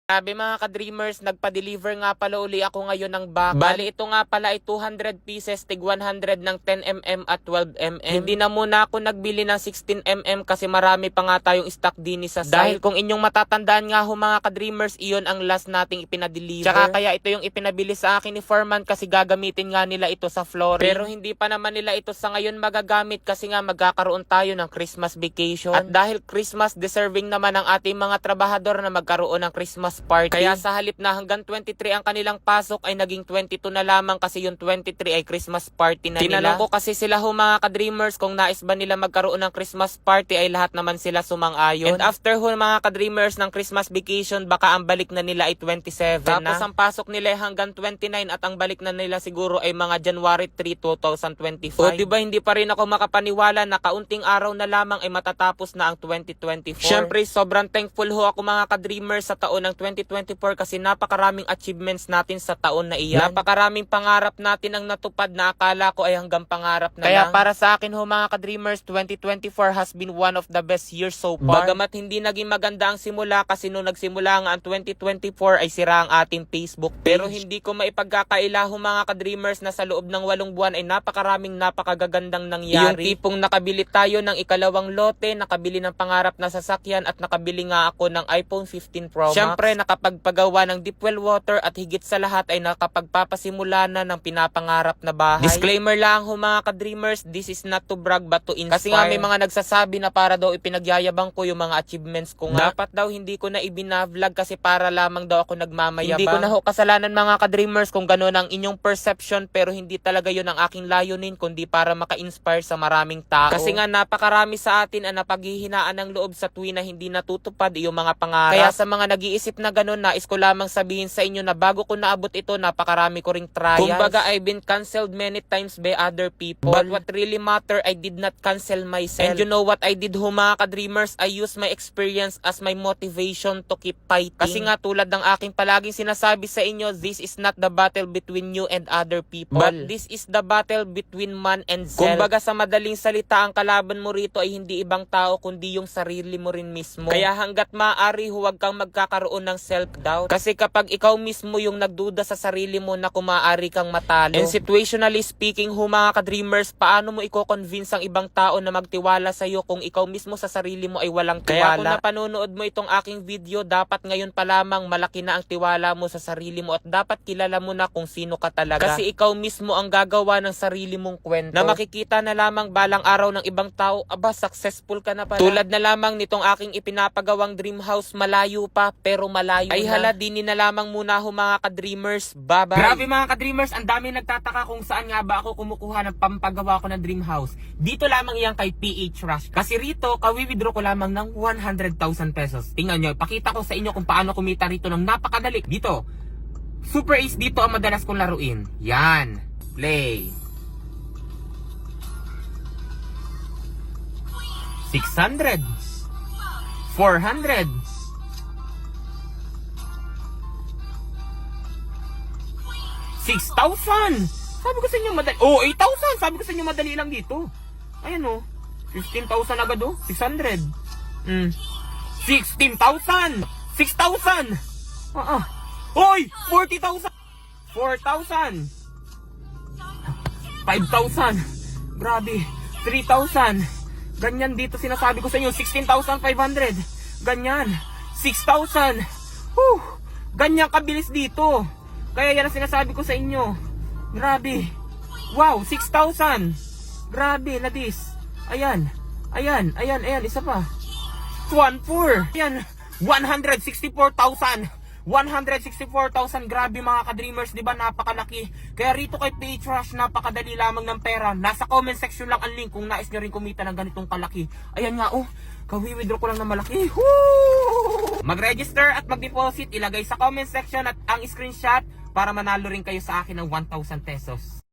Sabi mga ka-dreamers, nagpa-deliver nga pala uli ako ngayon ng bakal. Bali ito nga pala ay 200 pieces, tig 100 ng 10mm at 12mm. Hindi na muna ako nagbili ng 16mm kasi marami pa nga tayong stock din sa site. Dahil kung inyong matatandaan nga ho mga ka-dreamers, iyon ang last nating ipinadeliver. Tsaka kaya ito yung ipinabili sa akin ni Foreman kasi gagamitin nga nila ito sa flooring. Pero hindi pa naman nila ito sa ngayon magagamit kasi nga magkakaroon tayo ng Christmas vacation. At dahil Christmas, deserving naman ang ating mga trabahador na magkaroon ng Christmas party. Kaya sa halip na hanggang 23 ang kanilang pasok ay naging 22 na lamang kasi yung 23 ay Christmas party na nila. Tinanong ko kasi sila ho mga ka-dreamers kung nais ba nila magkaroon ng Christmas party ay lahat naman sila sumang-ayon. And after ho mga ka-dreamers ng Christmas vacation baka ang balik na nila ay 27 na. Tapos ang pasok nila ay hanggang 29 at ang balik na nila siguro ay mga January 3, 2025. O diba hindi pa rin ako makapaniwala na kaunting araw na lamang ay matatapos na ang 2024. Syempre sobrang thankful ho ako mga ka-dreamers sa taon ng 2024 kasi napakaraming achievements natin sa taon na iyan. Napakaraming pangarap natin ang natupad na akala ko ay hanggang pangarap na lang. Kaya para sa akin ho mga ka-dreamers, 2024 has been one of the best years so far. Bagamat hindi naging maganda ang simula kasi nung nagsimula nga ang 2024 ay sira ang ating Facebook page. Pero hindi ko maipagkakaila ho mga ka-dreamers na sa loob ng 8 buwan ay napakagagandang nangyari. Yung tipong nakabili tayo ng ikalawang lote, nakabili ng pangarap na sasakyan at nakabili nga ako ng iPhone 15 Pro Max. Syempre nakapagpagawa ng deep well water at higit sa lahat ay nakapagpapasimula na ng pinapangarap na bahay. Disclaimer lang ho mga ka-dreamers, this is not to brag but to inspire. Kasi nga may mga nagsasabi na para daw ipinagyayabang ko yung mga achievements ko nga. Dapat daw hindi ko na ibina-vlog kasi para lamang daw ako nagmamayabang. Hindi ko na ho kasalanan mga ka-dreamers kung gano'n ang inyong perception pero hindi talaga yun ang aking layunin kundi para maka-inspire sa maraming tao. Kasi nga napakarami sa atin ang napaghihinaan ng loob sa tuwi na hindi natutupad yung mga pangarap. Kaya sa mga nag-iisip na gano'n, nais ko lamang sabihin sa inyo na bago ko naabot ito, napakarami ko ring trials. Kumbaga, I've been cancelled many times by other people. But what really matter, I did not cancel myself. And you know what I did ho mga ka-dreamers? I used my experience as my motivation to keep fighting. Kasi nga tulad ng aking palaging sinasabi sa inyo, this is not the battle between you and other people. But this is the battle between man and self. Kumbaga sa madaling salita, ang kalaban mo rito ay hindi ibang tao kundi yung sarili mo rin mismo. Kaya hanggat maaari, huwag kang magkakaroon ng self-doubt. Kasi kapag ikaw mismo yung nagduda sa sarili mo na kung maaari kang matalo. And situationally speaking ho mga ka-dreamers, paano mo i-convince ang ibang tao na magtiwala sa'yo kung ikaw mismo sa sarili mo ay walang tiwala? Kaya kung napanonood mo itong aking video, dapat ngayon pa lamang malaki na ang tiwala mo sa sarili mo at dapat kilala mo na kung sino ka talaga. Kasi ikaw mismo ang gagawa ng sarili mong kwento na makikita na lamang balang araw ng ibang tao, aba successful ka na pala. Tulad na lamang nitong aking ipinapagawang dream house, malayo pa pero malayo ay hala, dini na lamang muna ho mga ka-dreamers. Bye-bye. Grabe mga ka-dreamers, ang dami nagtataka kung saan nga ba ako kumukuha ng pampagawa ko ng dream house. Dito lamang iyan kay PH Rush. Kasi rito, kawi-withdraw ko lamang ng 100,000 pesos. Tingnan nyo, pakita ko sa inyo kung paano kumita rito ng napakadali. Dito, Super Ace dito ang madalas kong laruin. Yan, play. 600, 400, 6,000. Sabi ko sa inyo madali. Oh, 8,000. Sabi ko sa inyo madali lang dito. Ayan oh. 15,000 agad oh. 600. 16,000. 6,000. Hoy, 40,000. 4,000. 5,000. Grabe. 3,000. Ganyan dito sinasabi ko sa inyo. 16,500. Ganyan. 6,000. Ganyan kabilis dito. Kaya yan ang sinasabi ko sa inyo. Grabe. Wow, 6,000. Grabe, nadis. Ayan. Ayan, ayan, ayan. Isa pa. 1,400. Ayan. 164,000. 164,000. Grabe mga ka-dreamers. Diba napakalaki? Kaya rito kay PH Rush, napakadali lamang ng pera. Nasa comment section lang ang link kung nais nyo rin kumita ng ganitong kalaki. Ayan nga oh. Kawi-withdraw ko lang ng malaki. Mag-register at mag-deposit. Ilagay sa comment section at ang screenshot para manalo rin kayo sa akin ng 1,000 pesos.